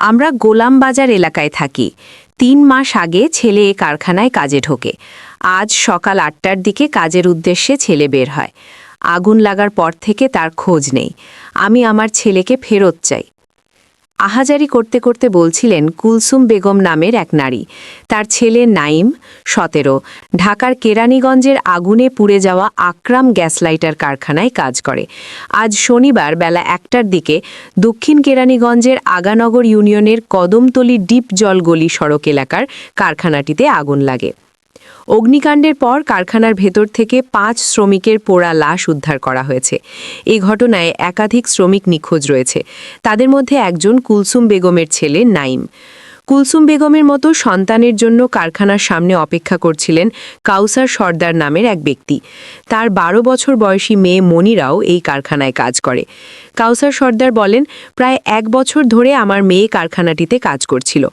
আমরা গোলামবাজার এলাকায় থাকি। ৩ মাস আগে ছেলে এ কারখানায় কাজে ঢোকে। আজ সকাল ৮টার দিকে কাজের উদ্দেশ্যে ছেলে বের হয়। আগুন লাগার পর থেকে তার খোঁজ নেই। আমি আমার ছেলেকে ফেরত চাই। আহাজারি করতে করতে বলছিলেন কুলসুম বেগম নামের এক নারী। তার ছেলে নাইম, ১৭, ঢাকার কেরানীগঞ্জের আগুনে পুড়ে যাওয়া আকরাম গ্যাসলাইটার কারখানায় কাজ করে। আজ শনিবার বেলা ১টার দিকে দক্ষিণ কেরানীগঞ্জের আগানগর ইউনিয়নের কদমতলী ডিপ জলগলি সড়ক এলাকার কারখানাটিতে আগুন লাগে। অগ্নিকাণ্ডের পর কারখানার ভেতর থেকে ৫ শ্রমিকের পোড়া লাশ উদ্ধার করা হয়েছে। এই ঘটনায় একাধিক শ্রমিক নিখোঁজ রয়েছে। তাদের মধ্যে একজন কুলসুম বেগমের ছেলে নাইম। কুলসুম বেগমের মতো সন্তানের জন্য কারখানার সামনে অপেক্ষা করছিলেন কাউসার সর্দার নামের এক ব্যক্তি। তার ১২ বছর বয়সী মেয়ে মনিরাও এই কারখানায় কাজ করে। কাউসার সর্দার বলেন, প্রায় ১ বছর ধরে আমার মেয়ে কারখানাটিতে কাজ করছিল।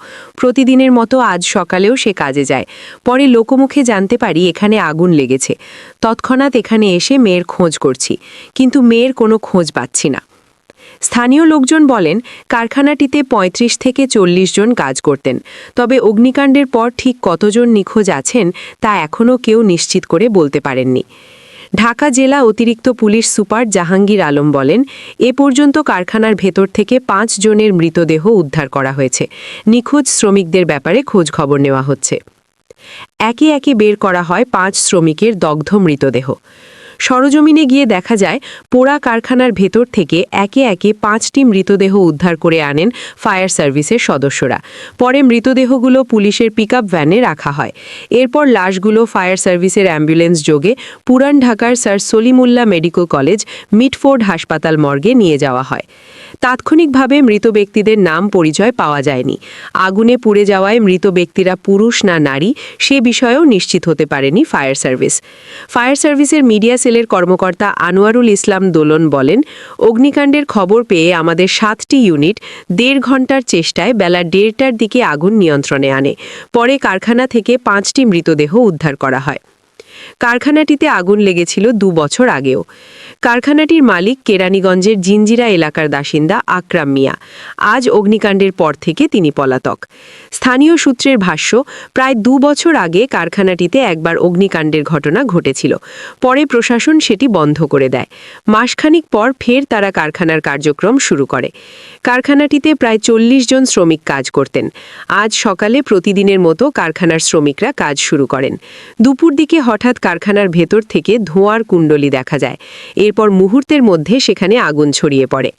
প্রতিদিনের মতো আজ সকালেও সে কাজে যায়। পরে লোকমুখে জানতে পারি এখানে আগুন লেগেছে। তৎক্ষণাৎ এখানে এসে মেয়ের খোঁজ করছি, কিন্তু মেয়ের কোনো খোঁজ পাচ্ছি না। স্থানীয় লোকজন বলেন, কারখানাটিতে ৩৫ থেকে ৪০ জন কাজ করতেন। তবে অগ্নিকাণ্ডের পর ঠিক কতজন নিখোঁজ আছেন তা এখনও কেউ নিশ্চিত করে বলতে পারেননি। ঢাকা জেলা অতিরিক্ত পুলিশ সুপার জাহাঙ্গীর আলম বলেন, এ পর্যন্ত কারখানার ভেতর থেকে ৫ জনের মৃতদেহ উদ্ধার করা হয়েছে। নিখোঁজ শ্রমিকদের ব্যাপারে খোঁজ খবর নেওয়া হচ্ছে। একে একে বের করা হয় ৫ শ্রমিকের দগ্ধ মৃতদেহ। সরজমিনে গিয়ে দেখা যায় পোড়া কারখানার ভেতর থেকে একে একে ৫টি মৃতদেহ উদ্ধার করে আনেন ফায়ার সার্ভিসের সদস্যরা। পরে মৃতদেহগুলো পুলিশের পিকআপ ভ্যানে রাখা হয়। এরপর লাশগুলো ফায়ার সার্ভিসের অ্যাম্বুলেন্স যোগে পুরান ঢাকার sir Salimullah medical college Mitford হাসপাতাল মর্গে নিয়ে যাওয়া হয়। তাৎক্ষণিকভাবে মৃত ব্যক্তিদের নাম পরিচয় পাওয়া যায়নি। আগুনে পুড়ে যাওয়ায় মৃত ব্যক্তিরা পুরুষ না নারী সে বিষয়েও নিশ্চিত হতে পারেনি ফায়ার সার্ভিস। ফায়ার সার্ভিসের মিডিয়া সেলের কর্মকর্তা আনোয়ারুল ইসলাম দোলন বলেন, অগ্নিকাণ্ডের খবর পেয়ে আমাদের ৭টি ইউনিট ১.৫ ঘণ্টার চেষ্টায় বেলা ১:৩০টার দিকে আগুন নিয়ন্ত্রণে আনে। পরে কারখানা থেকে ৫টি মৃতদেহ উদ্ধার করা হয়। কারখানাটিতে আগুন লেগেছিল ২ বছর আগেও। কারখানাটির মালিক কেরানীগঞ্জের জিঞ্জিরা এলাকার বাসিন্দা আকরাম মিয়া। আজ অগ্নিকাণ্ডের পর থেকে তিনি পলাতক। স্থানীয় সূত্রের ভাষ্য, প্রায় ২ বছর আগে কারখানাটিতে একবার অগ্নিকাণ্ডের ঘটনা ঘটেছিল। পরে প্রশাসন সেটি বন্ধ করে দেয়। মাসখানিক পর ফের তারা কারখানার কার্যক্রম শুরু করে। কারখানাটিতে প্রায় ৪০ জন শ্রমিক কাজ করতেন। আজ সকালে প্রতিদিনের মতো কারখানার শ্রমিকরা কাজ শুরু করেন। দুপুর দিকে হঠাৎ কারখানার ভেতর থেকে ধোঁয়ার কুণ্ডলী দেখা যায়। এরপর মুহূর্তের মধ্যে সেখানে আগুন ছড়িয়ে পড়ে।